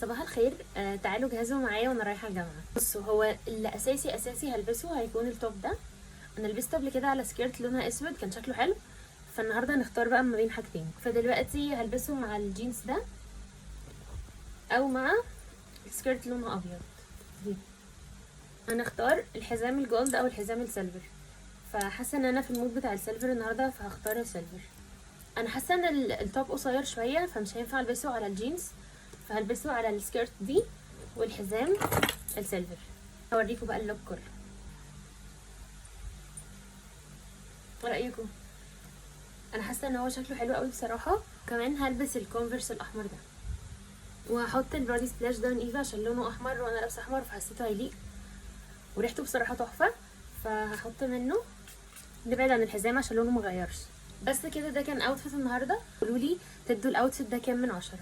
صباح الخير. تعالوا جهزوا معايا وانا رايحه الجامعه. بصوا، هو اللي اساسي هلبسه هيكون التوب ده. انا لبسته قبل كده على سكيرت لونها اسود، كان شكله حلو. فالنهارده هنختار بقى ما بين حاجتين، فدلوقتي هلبسه مع الجينز ده او مع سكيرت لونها ابيض دي. انا اختار الحزام الجولد او الحزام السيلفر، فحاسه ان انا في المود بتاع السيلفر النهارده، فهختار السيلفر. انا حاسه ان التوب قصير شويه، فمش هينفع البسه على الجينز، فهلبسه على السكيرت دي والحزام السيلفر. هوريكم بقى اللوك كله. ايه رايكم؟ انا حاسه ان هو شكله حلو قوي بصراحه. كمان هلبس الكونفرس الاحمر ده، وهحط البادي سبلاش ده من ايفا عشان لونه احمر وانا لابسه احمر، فحسيته هيليق، وريحته بصراحه تحفه، فهحط منه. نبعد عن الحزام عشان لونه مغيرش. بس كده، ده كان اوتفيت النهارده. قولولي تدوا الاوتفيت ده كام من 10؟